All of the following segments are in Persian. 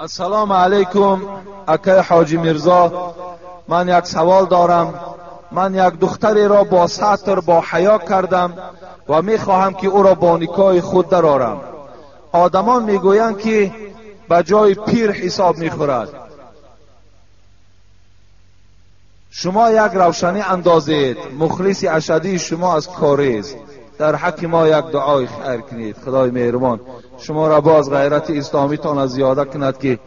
السلام علیکم اکای حاجی میرزا، من یک سوال دارم. من یک دختری را با ستر با حیا کردم و میخواهم که او را با نکاح خود درآورم. آدمان میگویند که به جای پیر حساب میخورد. شما یک روشنی اندازید. مخلص اشدی شما از کاریز. در حق ما یک دعای خیر کنید. خدای مهربان شما را باز غیرت اسلامی تان از زیاده کند که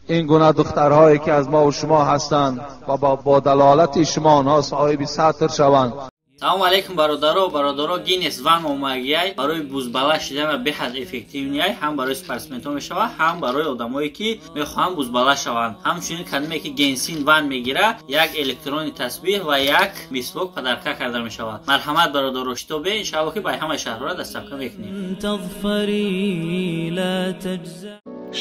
این گونه دخترهایی که از ما و شما هستند و با دلالت شما آنها صاحب ستر شوند. салому алейкум бародаро гинес ван омагиай барои бузбала шудан беҳад эффективниай ҳам барои спортсменҳо мешавад, ҳам барои одамое ки мехоҳанд бузбала шаванд. ҳамчунин кадаме ки генсин ван мегира як электрони тасбеҳ ва як мисвок падарка карда мешавад. марҳамат бародаро, шитобе иншаалло ки ба ҳамаи шаҳрҳоро дастафка мекунем.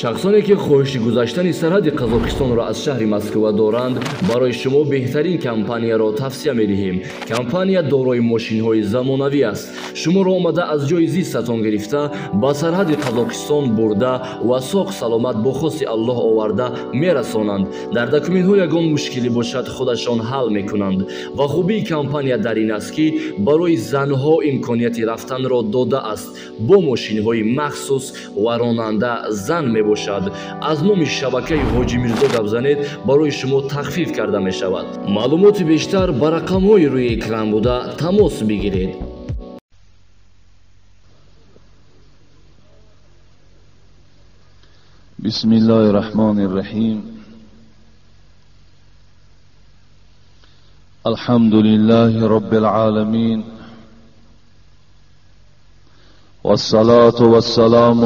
шахсоне ки хоҳиши гузаштани сарҳади қазоқистонро аз шаҳри москва доранд, барои шумо беҳтарин компанияро тавсия медиҳем. компания дорои мошинҳои замонавӣ аст. шуморо омада аз ҷои зистатон гирифта ба сарҳади қазоқистон бурда ва соғ саломат бо хоси аллоҳ оварда мерасонанд. дар документҳо ягон мушкилӣ бошад худашон ҳал мекунанд. ва хубии компания дар ин аст ки барои занҳо имконияти рафтанро додааст. бо мошинҳои махсус ва ронанда зан мебошад. аз номи шабакаи ҳоҷи мирзо гап занед, барои шумо тахфиф карда мешавад. маълумоти бештар ба рақамҳои рӯи экран буда тамос бигиред. بسم الله الرحمن الرحیم. الحمد لله رب العالمين والصلاة والسلام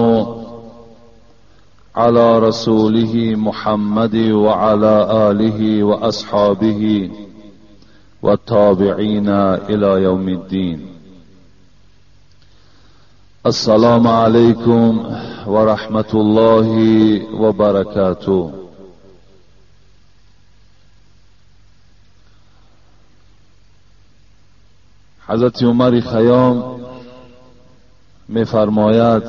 على رسوله محمد وعلى آله وأصحابه والتابعين إلى يوم الدين. السلام عليكم ورحمة الله وبركاته. حضرت عمر خیام می‌فرماید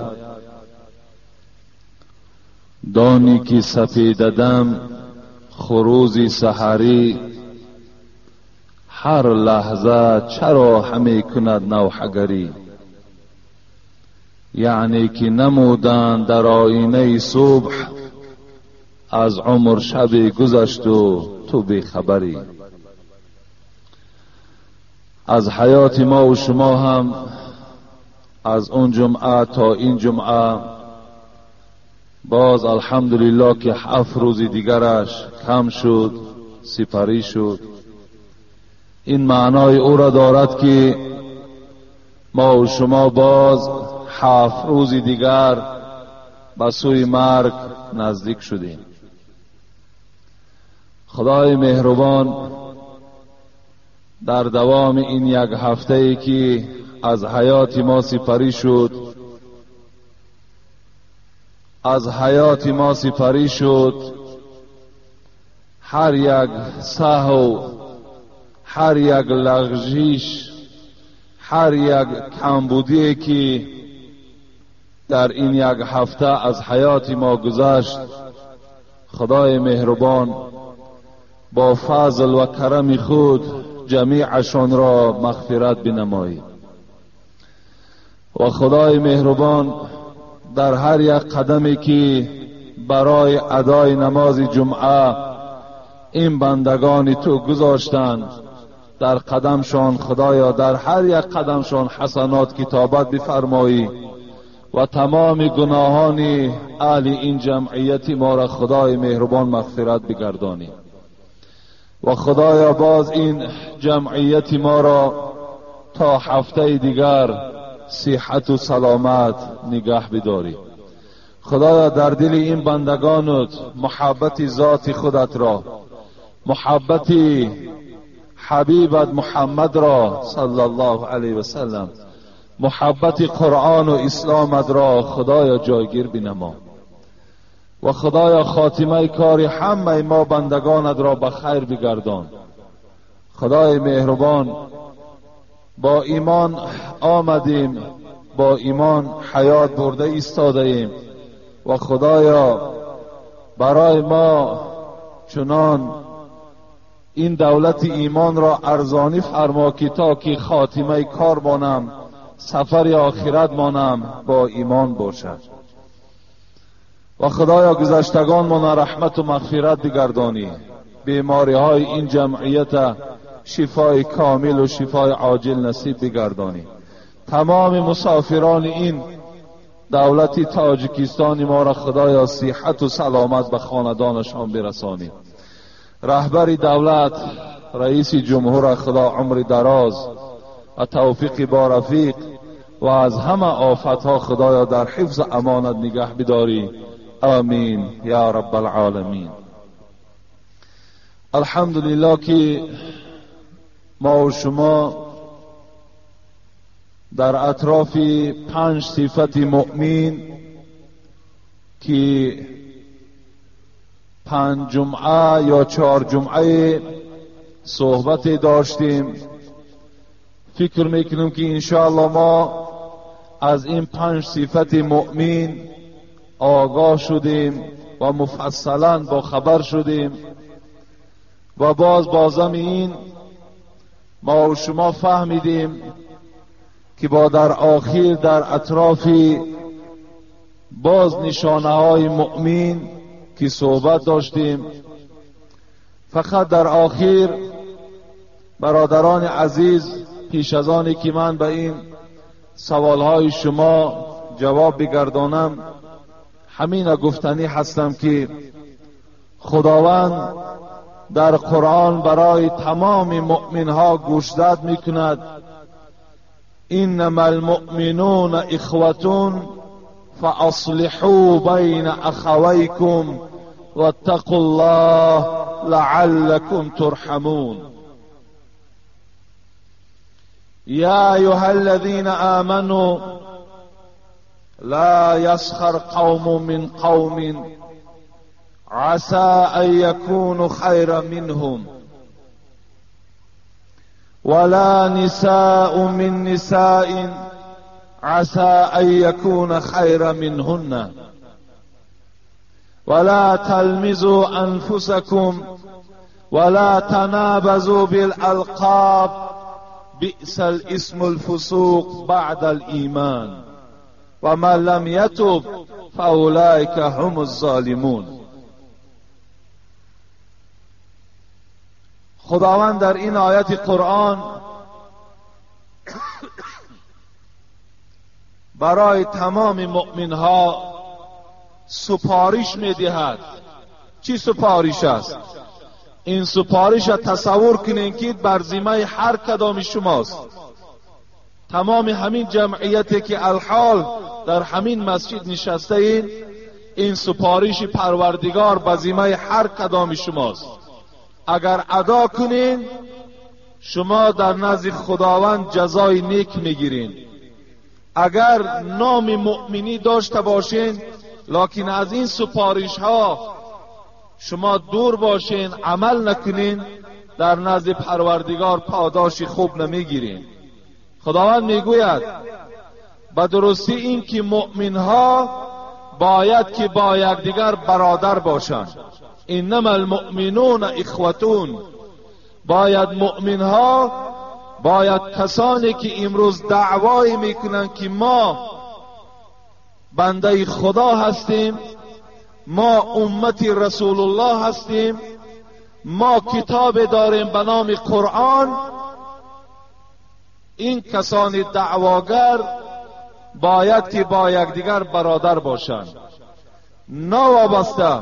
دانی که سپیددم خروزی سحری هر لحظه چرا همی کند نوحگری. یعنی که نمودن در آینه صبح از عمر شبی گذشت و تو بیخبری. از حیات ما و شما هم از اون جمعه تا این جمعه باز الحمدلله که 7 روز دیگرش کم شد، سپری شد. این معنای او را دارد که ما و شما باز 7 روز دیگر به سوی مرگ نزدیک شدیم. خدای مهربان در دوام این یک هفته ای که از حیات ما سپری شد، هر یک سهو، هر یک لغزش، هر یک کمبودی که در این یک هفته از حیات ما گذشت، خدای مهربان با فضل و کرم خود جمیعشان را مغفرت بنمایی. و خدای مهربان در هر یک قدمی که برای ادای نماز جمعه این بندگان تو گذاشتند، در قدمشان خدایا در هر یک قدمشان حسنات کتابت بفرمایی و تمام گناهان اهل این جمعیت ما را خدای مهربان مغفرت بگردانی. و خدایا باز این جمعیت ما را تا هفته دیگر صحت و سلامت نگه بداری. خدایا در دل این بندگانت محبت ذات خودت را، محبت حبیبت محمد را صلی الله علیه و سلم، محبت قرآن و اسلامت را خدایا جایگیر بنما. و خدایا خاتمه کار همه ما بندگانت را به خیر بگردان. خدای مهربان با ایمان آمدیم، با ایمان حیات برده ایستاده ایم و خدایا برای ما چنان این دولت ایمان را ارزانی فرما که تا که خاتمه کار مانم، سفر آخرت مانم با ایمان باشد. و خدایا گذشتگان ما رحمت و مغفرت بگردانی، بیماری های این جمعیت شفای کامل و شفای عاجل نصیب بگردانی. تمام مسافران این دولت تاجیکستان ما را خدایا صحت و سلامت به خاندانشان برسانی. رهبر دولت رئیس جمهور خدا عمر دراز و توفیق با رفیق و از همه آفتها خدایا در حفظ امانت نگه بداری. آمین یا رب العالمین. الحمدلله که ما و شما در اطراف 5 صفت مؤمن که 5 جمعه یا 4 جمعه صحبت داشتیم، فکر میکنم که انشاءالله ما از این 5 صفت مؤمن آگاه شدیم و مفصلا با خبر شدیم و بازم این ما و شما فهمیدیم که با در آخر در اطراف باز نشانه های مؤمن که صحبت داشتیم، فقط در آخر برادران عزیز پیش از آنی که من به این سوالهای شما جواب بگردانم همین گفتنی هستم که خداوند در قرآن برای تمام مؤمنها گوشزد میکند انما المؤمنون اخوة فاصلحوا بین اخویکم واتقوا الله لعلكم ترحمون. یا ایها الذین آمنوا لا يسخر قوم من قوم عسى ان يكونوا خيرا منهم ولا نساء من نساء عسى ان يكون خيرا منهن ولا تلمزوا انفسكم ولا تنابزوا بالالقاب بئس الاسم الفسوق بعد الايمان ومن لم يتب فاولئك هم الظالمون. خداوند در این آیت قرآن برای تمام مؤمنها سپارش میدهد. چی سپارش است؟ این سپارش را تصور کنین که بر ذمه هر کدام شماست. تمام همین جمعیتی که الحال در همین مسجد نشسته این سپارش پروردگار به ذمه هر کدام شماست. اگر ادا کنین شما در نزد خداوند جزای نیک میگیرین. اگر نام مؤمنی داشته باشین لکن از این سپارش ها شما دور باشین، عمل نکنین، در نزد پروردگار پاداش خوب نمیگیرین. خداوند میگوید به درستی این که مؤمن ها باید که با یکدیگر برادر باشند. انما المؤمنون اخوتون. باید مؤمن ها باید کسانی که امروز دعوای میکنن که ما بنده خدا هستیم، ما امت رسول الله هستیم، ما کتاب داریم به نام قرآن، این کسان دعواگر باید که با یکدیگر برادر باشند. نوابسته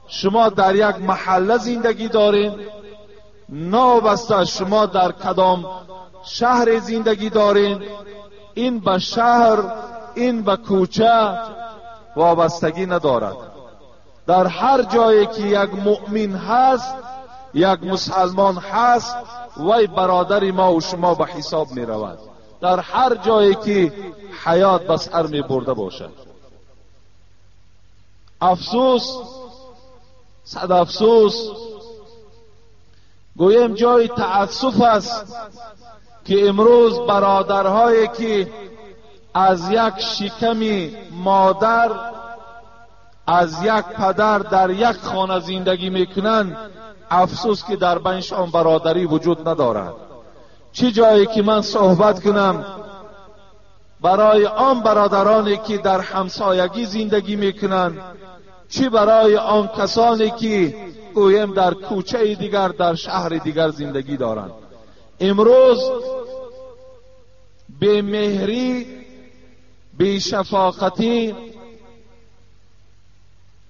شما در یک محله زندگی دارین، نوابسته شما در کدام شهر زندگی دارین، این به شهر این به کوچه وابستگی ندارد. در هر جایی که یک مؤمن هست، یک مسلمان هست، وی برادر ما و شما به حساب می رود. در هر جایی که حیات به سر می برده باشد. افسوس، صد افسوس، گویم جای تأسف است که امروز برادرهایی که از یک شکم مادر از یک پدر در یک خانه زندگی میکنند، افسوس که در بینشان برادری وجود ندارد. چه جایی که من صحبت کنم برای آن برادرانی که در همسایگی زندگی میکنند، چه برای آن کسانی که گویم در کوچه دیگر، در شهر دیگر زندگی دارند. امروز به مهری، به شفاقتی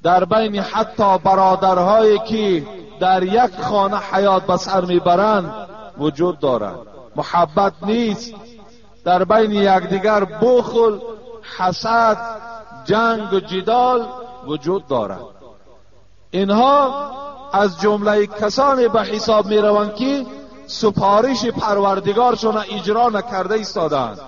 در بین حتی برادرهایی که در یک خانه حیات به سر میبرند وجود دارد. محبت نیست، در بین یکدیگر بخل، حسد، جنگ و جدال وجود دارد. اینها از جمله کسانی به حساب می روند که سپارش پروردگارشون اجرا نکرده ایستادند.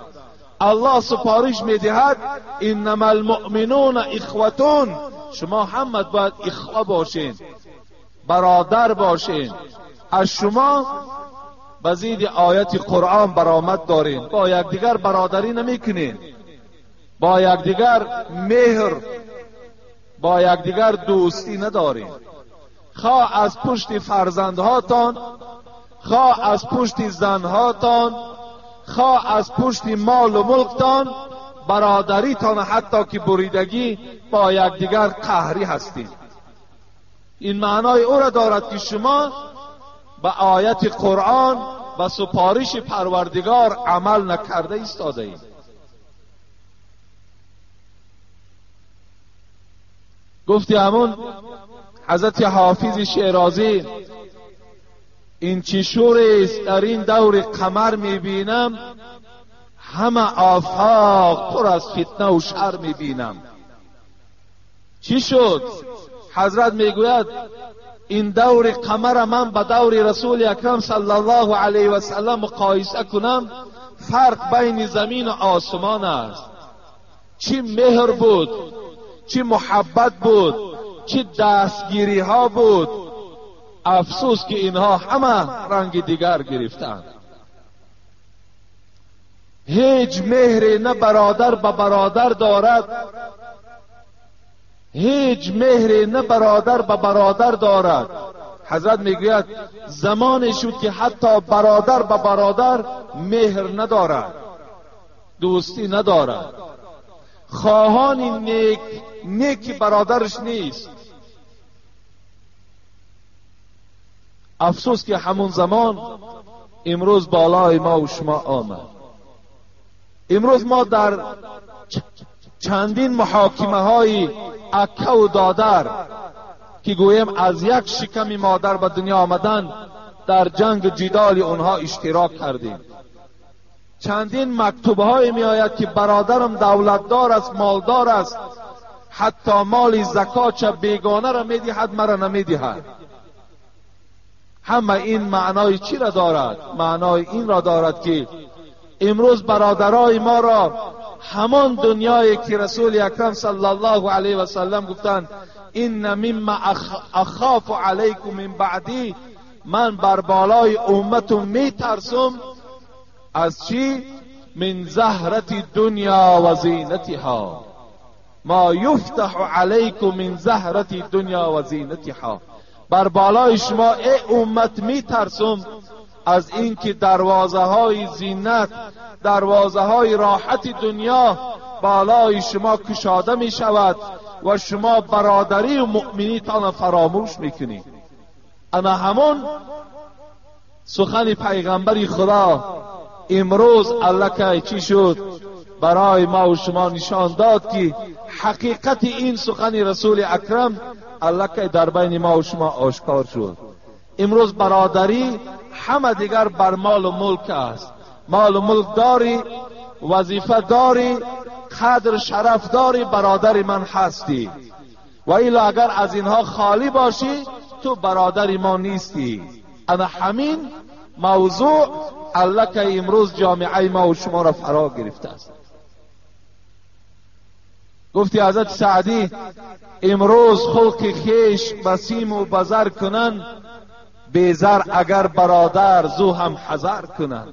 الله سپارش می دهد انما المؤمنون اخوتون، شما هم باید اخوه باشین، برادر باشین. از شما بزید آیت قرآن برآمد دارین، با یکدیگر برادری نمیکنین، با یکدیگر مهر، با یکدیگر دوستی ندارین. خواه از پشت فرزندهاتان، خواه از پشت زنهاتان، خواه از پشت مال و ملکتان، برادریتان حتی که بریدگی با یکدیگر قهری هستین. این معنای او را دارد که شما به آیت قرآن و سپارش پروردگار عمل نکرده ایستاده اید. گفتی همون حضرت حافظ شیرازی، این چه شوری است در این دور قمر میبینم، همه آفاق پر از فتنه و شر میبینم. چی شد؟ حضرت میگوید این دور قمر من به دور رسول اکرم صلی الله علیه و سلم مقایسه کنم، فرق بین زمین و آسمان است. چی مهر بود، چی محبت بود، چی دستگیری ها بود. افسوس که اینها همه رنگ دیگر گرفتند. هیچ مهر نه برادر به برادر دارد، هیچ مهر نه برادر به برادر دارد. حضرت میگوید زمانی شد که حتی برادر به برادر مهر ندارد، دوستی ندارد، خواهان نیک برادرش نیست. افسوس که همون زمان امروز بالای ما و شما آمد. امروز ما در چندین محاکمه های اکه و دادر که گویم از یک شکم مادر به دنیا آمدن، در جنگ جدال اونها اشتراک کردیم. چندین مکتوبه های می آید که برادرم دولتدار است، مالدار است، حتی مال زکات چه بیگانه را می دهد، مرا نمی دهد. همه این معنای چی را دارد؟ معنای این را دارد که امروز برادرای ما را همان دنیایی که رسول اکرم صلی الله علیه و سلم گفتند این مما اخاف علیکم من بعدی، من بر بالای امتم می ترسم از چی؟ من زهرت دنیا و زینتها، ما یفتح علیکم من زهرت دنیا و زینتها. بر بالای شما ای امت می ترسم از اینکه دروازه های زینت، دروازه های راحت دنیا بالای شما کشاده می شود و شما برادری و مؤمنیتان فراموش میکنید. اما همون سخن پیغمبر خدا امروز الکه چی شد؟ برای ما و شما نشان داد که حقیقت این سخن رسول اکرم الکه در بین ما و شما آشکار شد. امروز برادری همه دیگر بر مال و ملک است. مال و ملک داری، وظیفه داری، قدر شرف داری، برادر من هستی، و الا اگر از اینها خالی باشی تو برادر ما نیستی. انا همین موضوع الکه امروز جامعه ما و شما را فرا گرفته است. گفتی حضرت سعدی امروز خلق خیش بسیم و بزر کنن، بیزر اگر برادر زو هم حذر کنن.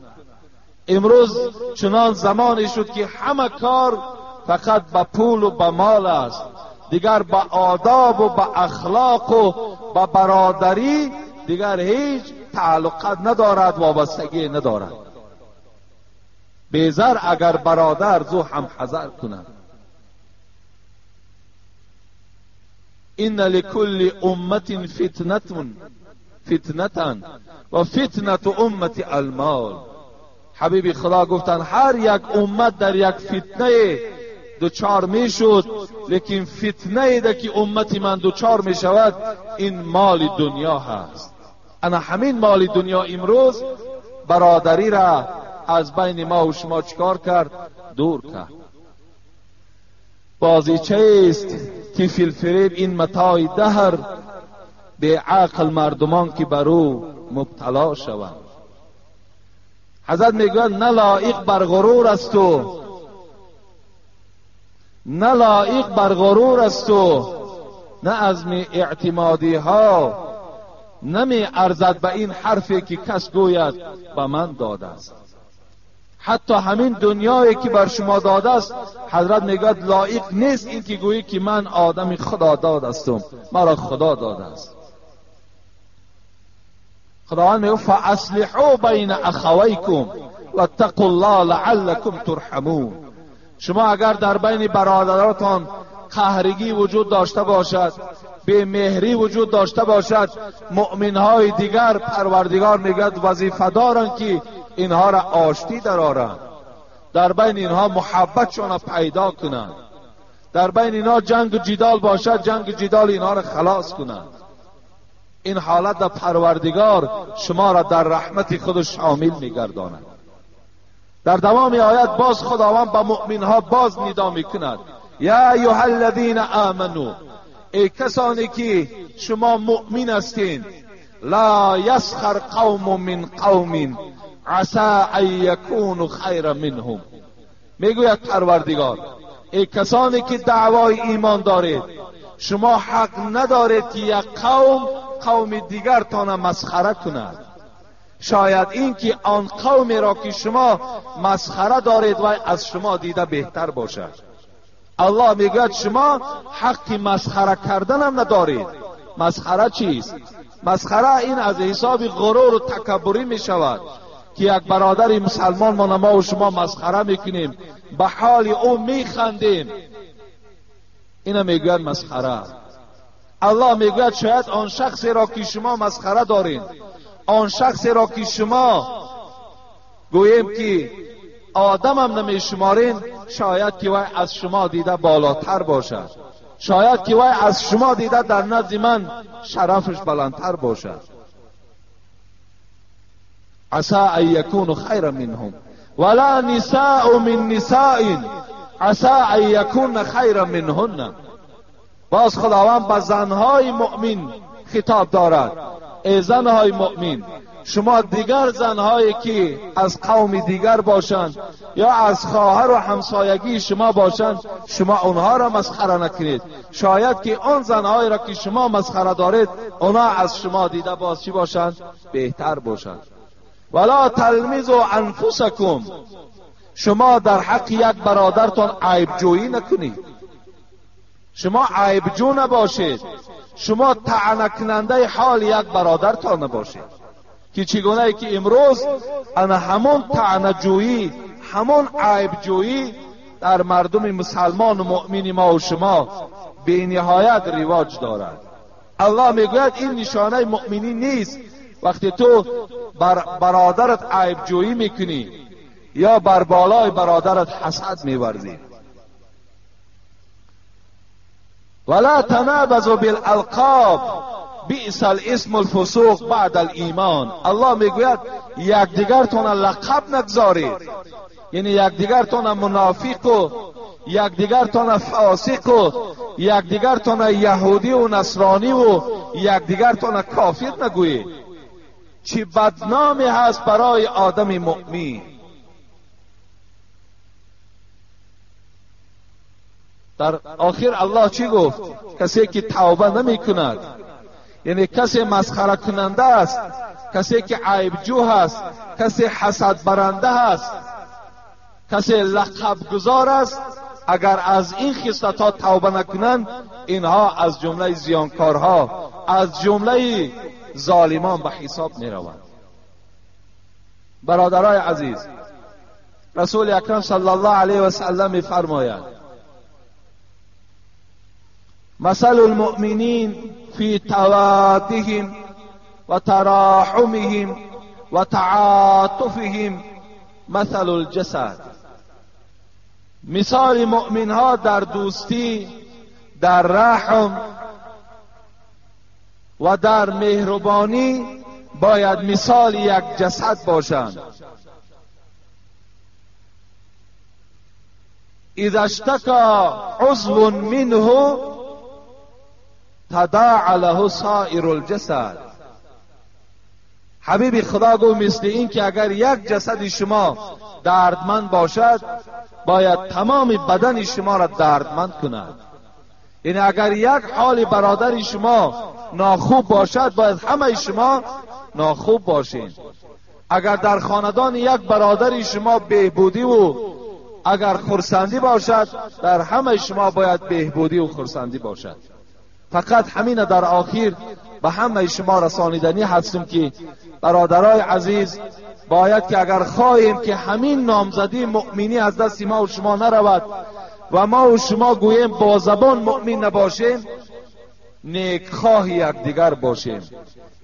امروز چنان زمانی شد که همه کار فقط به پول و به مال است. دیگر به آداب و به اخلاق و به برادری دیگر هیچ تعلقات ندارد، وابستگی ندارد. بیزر اگر برادر زو هم حذر کند. ان لكل امت فتنة و فتنة امت المال. حبیب خدا گفتن هر یک امت در یک فتنه دوچار می شد، لیکن فتنه ده که امت من دوچار می شود این مال دنیا هست. انا همین مال دنیا امروز برادری را از بین ما و شما چکار کرد؟ دور کرد. بازیچه است که فی الفریب این متاع دهر به عقل مردمان که بر او مبتلا شوند. حضرت میگوید نه لایق بر غرور است و نه لایق بر غرور است و نه از اعتمادی ها نمی ارزد به این حرفی که کس گوید به من داده است. حتی همین دنیایی که بر شما داده است حضرت میگوید لایق نیست این که گویی که من آدم خدا داد هستم، مرا خدا داده است. خداوند میگه فاصلحوا بین اخویکم واتقوا الله لعلکم ترحمون. شما اگر در بین برادراتان قهرگی وجود داشته باشد، بی مهری وجود داشته باشد، مؤمنهای دیگر پروردگار میگوید وظیفه دارند که اینها را آشتی درآورند، در بین اینها محبتشون پیدا کنند، در بین اینها جنگ و جدال باشد جنگ و جدال اینها را خلاص کنند. این حالت در پروردگار شما را در رحمت خود شامل میگرداند. در دوام آیت باز خداوند به مؤمنها باز ندا میکند یا ایها الذین آمنو، ای کسانی که شما مؤمن هستین، لا یسخر قوم من قوم عسى ان یکونوا خیر منهم. میگوید پروردگار ای کسانی که دعوای ایمان دارید، شما حق ندارید که یک قوم دیگر تان مسخره کند. شاید این که آن قومی را که شما مسخره دارید و از شما دیده بهتر باشد. الله میگوید شما حق مسخره کردن هم ندارید. مسخره چیست؟ مسخره این از حساب غرور و تکبری می شود که یک برادر مسلمان ما و شما مسخره میکنیم، به حال او میخندیم، اینا میگوید مسخره. الله میگوید شاید آن شخصی را که شما مسخره دارین، آن شخصی را که شما گوییم که آدم هم نمیشمارین، شاید که وای از شما دیده بالاتر باشد، شاید که وای از شما دیده در نزد من شرفش بلندتر باشد. عسى ان یکونوا خیر منهم ولا نساء من نساء عسى ان یکون خیر منهن. باز خداوند به زنهای مؤمن خطاب دارد، ای زنهای مؤمن شما دیگر زنهایی که از قوم دیگر باشند یا از خواهر و همسایگی شما باشند، شما اونها را مسخره نکنید. شاید که آن زنهایی را که شما مسخره دارید اونها از شما دیده باز چی باشند؟ بهتر باشند. ولا تلمزوا انفسکم، شما در حق یک برادرتان عیب جویی نکنید، شما عیب جو نباشید، شما طعنه کننده حال یک برادرتان نباشید. که چگونه ای که امروز انا همون طعنه جویی، همون عیب جویی در مردم مسلمان و مؤمن ما و شما به نهایت رواج دارد. الله میگوید این نشانه مؤمنی نیست وقتی تو بر برادرت عیب جویی میکنی یا بر بالای برادرت حسد میورزی. ولا تنابزوا بالالقاب بئس الاسم الفسوق بعد الایمان. الله میگوید یکدیگرتان لقب نگذارید، یعنی یکدیگرتان منافق و یکدیگرتان فاسق و یکدیگرتان یهودی و نصرانی و یکدیگرتان کافر نگویید. چه بدنامی هست برای آدم مؤمن. در آخر الله چی گفت؟ کسی که توبه نمی کند، یعنی کسی مسخره کننده است، کسی که عیب جو هست، کسی حسد برنده است، کسی لقب گذار است، اگر از این خصلت‌ها توبه نکنند، اینها از جمله زیانکارها، از جمله ظالمان به حساب می روند. برادرای عزیز، رسول اکرم صلی الله علیه و سلم می فرماید: مثل المؤمنین فی توادهم و تراحمهم و تعاطفهم مثل الجسد. مثال مؤمن ها در دوستی، در رحم و در مهربانی باید مثال یک جسد باشند. اذا اشتکا عضو منه تداعی له سائر الجسد. حبیب خدا گو مثل این که اگر یک جسد شما دردمند باشد، باید تمام بدن شما را دردمند کند. یعنی اگر یک حال برادر شما ناخوب باشد، باید همه شما ناخوب باشین. اگر در خاندان یک برادر شما بهبودی و اگر خرسندی باشد، در همه شما باید بهبودی و خرسندی باشد. فقط همین در آخر به همه شما رسانیدنی هستم که برادرای عزیز، باید که اگر خواهیم که همین نامزدی مؤمنی از دست ما و شما نرود و ما و شما گوییم با زبان مؤمن نباشیم، نیکخواه یکدیگر باشیم،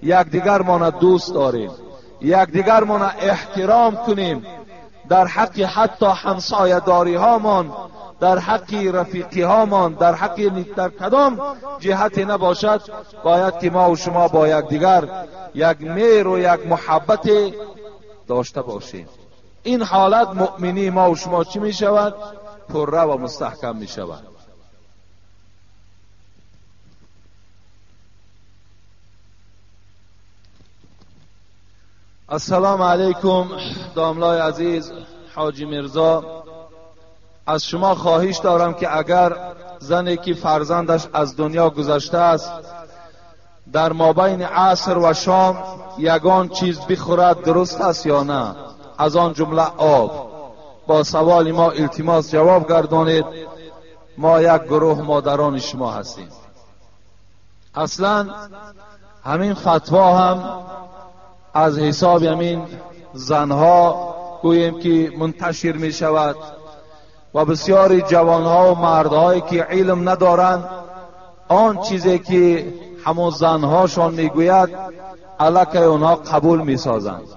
یکدیگر ما دوست داریم، یکدیگر ما احترام کنیم، در حق حتی همسایه‌داری هامان، در حق رفیقی هامان، در حق در کدام جهتی نباشد، باید که ما و شما با یکدیگر یک مهر و یک محبت داشته باشیم. این حالت مؤمنی ما و شما چی می شود؟ پرره و مستحکم می شود. السلام علیکم داملای عزیز حاجی مرزا. از شما خواهش دارم که اگر زنی که فرزندش از دنیا گذشته است در مابین عصر و شام یگان چیز بخورد درست است یا نه؟ از آن جمله آب. با سوال ما التماس جواب گردانید. ما یک گروه مادران شما هستیم. اصلا همین فتوا هم از حساب همین زنها گوییم که منتشر می شود و بسیاری جوانها و مردهایی که علم ندارند آن چیزی که همون زنهاشان میگوید علیه اونها قبول میسازند.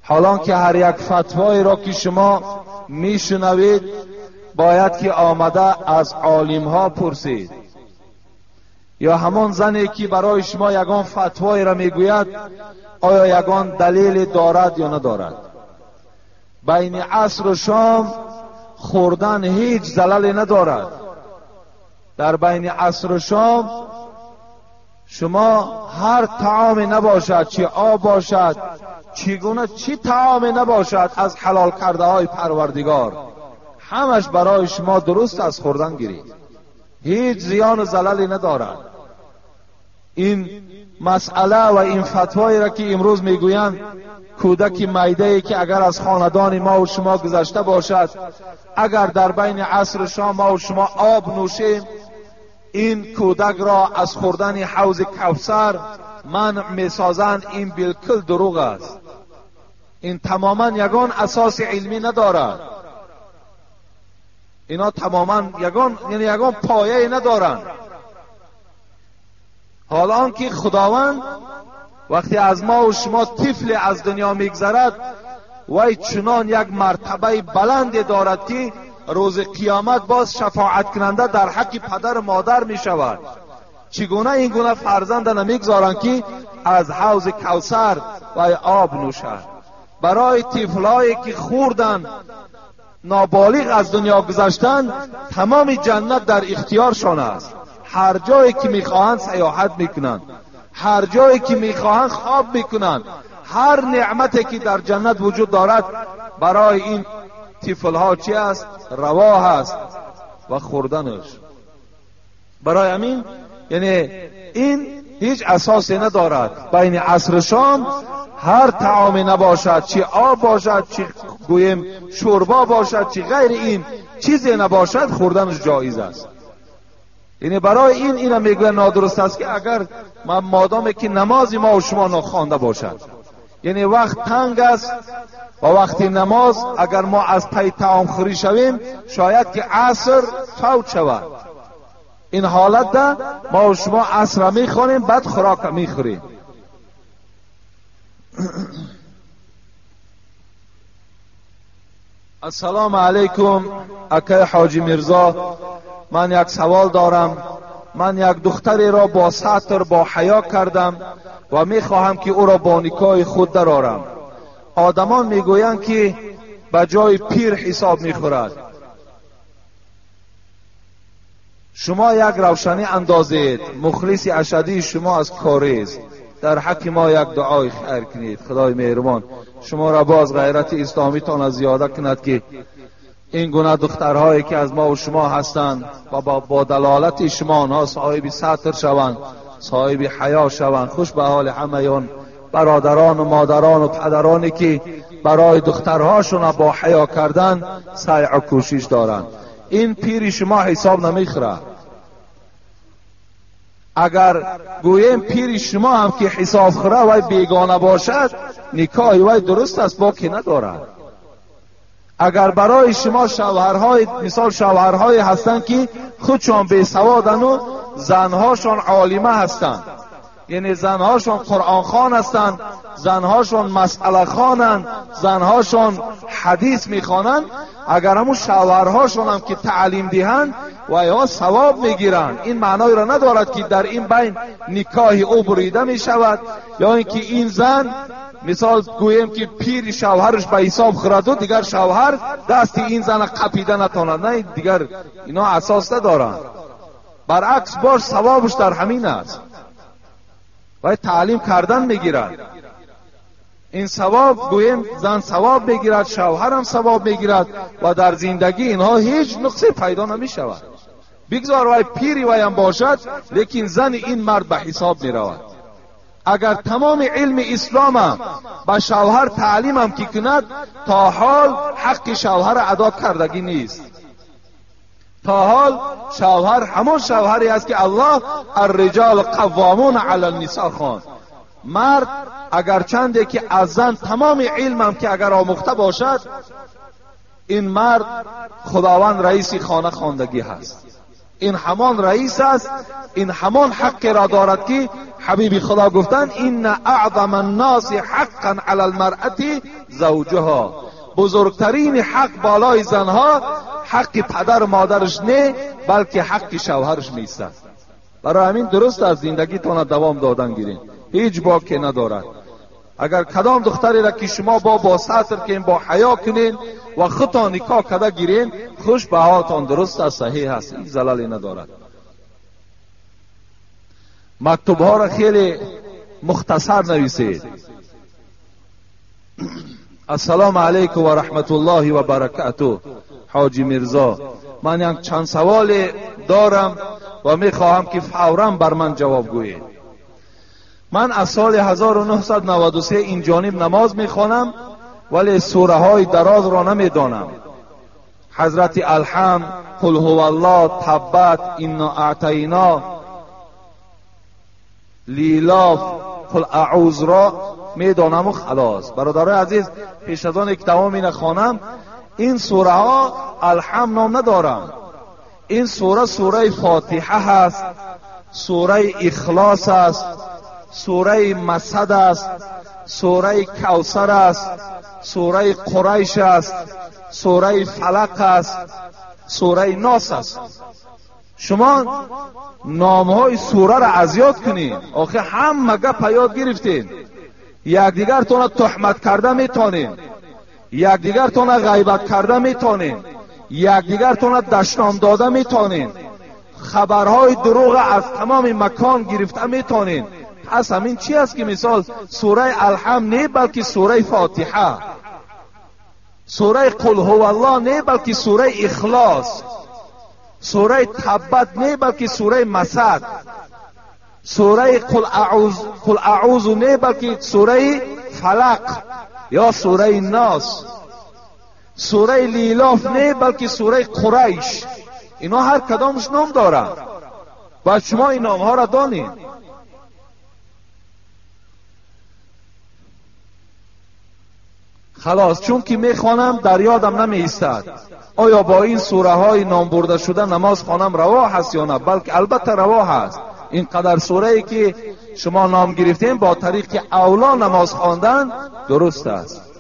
حالان که هر یک فتوایی را که شما میشنوید باید که آمده از عالمها پرسید، یا همون زنی که برای شما یگان فتوایی را میگوید آیا یگان دلیل دارد یا ندارد. بین عصر و شام خوردن هیچ ضرری ندارد. در بین عصر و شام شما هر طعام نباشد، چی آب باشد، چگونه چی طعام نباشد از حلال کرده های پروردگار، همش برای شما درست از خوردن گیرید، هیچ زیان و ضرری ندارد. این مسئله و این فتوایی را که امروز میگویند کودک میده‌ای که اگر از خاندان ما و شما گذشته باشد، اگر در بین عصر و شام ما و شما آب نوشیم، این کودک را از خوردن حوض کوثر منع میسازند، این بالکل دروغ است. این تماما یگان اساس علمی ندارد. اینا تماما یگان پایه ندارند. حالا که خداوند وقتی از ما و شما طفل از دنیا میگذرد وی چنان یک مرتبه بلند دارد که روز قیامت باز شفاعت کننده در حق پدر و مادر می شود. چگونه این گونه فرزند نمیگذارند که از حوض کوثر و آب نوشد؟ برای طفلایی که خوردن نابالغ از دنیا گذشتن تمام جنت در اختیارشان است. هر جایی که میخواهند سیاحت میکنند، هر جایی که میخواهند خواب میکنند، هر نعمتی که در جنت وجود دارد برای این طفلها چی است؟ روا است و خوردنش. برای همین یعنی این هیچ اساسی ندارد. بین عصر شام هر طعامی نباشد، چی آب باشد، چی گویم شوربا باشد، چی غیر این چیزی نباشد خوردنش جایز است. یعنی برای این میگوه نادرست است که اگر مادامی که نمازی ما و شما نخوانده باشد، یعنی وقت تنگ است و وقتی نماز اگر ما از پی طعام خوری شویم شاید که عصر فوت شود، این حالت ده ما و شما عصر میخوانیم بعد خوراک میخوریم. السلام علیکم اکای حاجی میرزا، من یک سوال دارم. من یک دختری را با ساتر با حیا کردم و میخواهم که او را با نکاح خود درآورم. آدمان میگویند که به جای پیر حساب میخورد. شما یک روشنی اندازید. مخلص اشدی شما از کاریز، در حق ما یک دعای خیر کنید. خدای مهربان شما را باز غیرت اسلامی تان زیاده کند که این گونه دخترهایی که از ما و شما هستند و با دلالت شما آنها صاحب ساتر شوند، صاحب حیا شوند. خوش به حال همه برادران و مادران و پدرانی که برای دخترهاشون با حیا کردن سعی و کوشش دارند. این پیر شما حساب نمیخوره. اگر گویم پیر شما هم که حساب خوره و بیگانه باشد نکاح وی درست است، باکی ندارد. اگر برای شما شوهرهای مثال شوهرهای هستند که خودشان بی سوادن و زنهاشان عالمه هستند، یعنی زنهاشان قرآن خوان هستند، زنهاشان مسئله خوانند، زنهاشان حدیث میخوانند، اگر همون شوهرهاشان هم که تعلیم دهند و یا ثواب میگیرند، این معنای را ندارد که در این بین نکاح او بریده میشود یا اینکه این زن مثال گویم که پیر شوهرش به حساب خورد و دیگر شوهر دست این زن قپیده نتواند. نه، دیگر اینا اساس ندارند. برعکس باش ثوابش در همین است و تعلیم کردن میگیرد. این ثواب گویم زن ثواب میگیرد، شوهر هم ثواب میگیرد و در زندگی اینها هیچ نقصی پیدا نمیشود. بگذار وای پیری وایم باشد لیکن زن این مرد به حساب میرود. اگر تمام علم اسلام به شوهر تعلیم هم که کند تا حال حق شوهر ادا کردگی نیست. تا حال شوهر همون شوهری است که الله الرجال قوامون علی النساء خواند. مرد اگر چنده که از زن تمام علم هم که اگر آموخته باشد، این مرد خداوند رئیس خانه خواندگی هست. این همان رئیس است، این همان حق را دارد که حبیب خدا گفتند این اعظم الناس حقا علی المرأة زوجها. بزرگترین حق بالای زنها حق پدر و مادرش نه بلکه حق شوهرش نیست. برای همین درست از زندگی تان دوام دادن گیرین، هیچ باکی ندارد. اگر کدام دختری را که شما با ساتر که با حیا کنین و خودتان نکاح کده گیرین، خوش به حالتان درست است، صحیح است، هیچ زلالی ندارد. مکتوب ها را خیلی مختصر نویسید. السلام علیکم و رحمت الله و برکاته. حاجی میرزا، من یک چند سوال دارم و میخواهم که فوراً بر من جواب گویید. من از سال 1993 این جانب نماز میخوانم ولی سوره های دراز را نمیدانم. حضرت الحمد، قل هو الله، تبت، انا اعطینا، لیلاف، قل اعوذ را میدانم و خلاص. برادرای عزیز، پیش از آن که تمام این خوانم، این سوره ها الحمد نام ندارم. این سوره فاتحه هست، سوره اخلاص است، سوره مسد است، سوره کوثر است، سوره قریش است، سوره فلق است، سوره ناس است. شما نامهای سوره را از یاد کنید. آخه همه گپ یاد گرفتین. یکدیگر تون تهمت کرده میتونین، یکدیگر تون غیبت کرده میتونین، یکدیگر تون دشنام داده میتونین، خبرهای دروغ از تمام مکان گرفته میتونین. پس همین چی است که مثال سوره الحمد نه بلکه سوره فاتحه، سوره قل هو الله نه بلکه سوره اخلاص، سوره تبت نه بلکه سوره مسد، سوره قل اعوذ نه بلکه سوره فلق یا سوره ناس. سوره لیلاف نه بلکه سوره قریش. اینا هر کدامش نام داره و شما این نام ها را دانید. خلاص چون که میخوانم در یادم نمی ایستد آیا با این سوره های نام برده شده نماز خوانم روا هست یا نه. بلکه البته روا هست. اینقدر سوره ای که شما نام گرفتین با طریق اولا نماز خواندن درست است.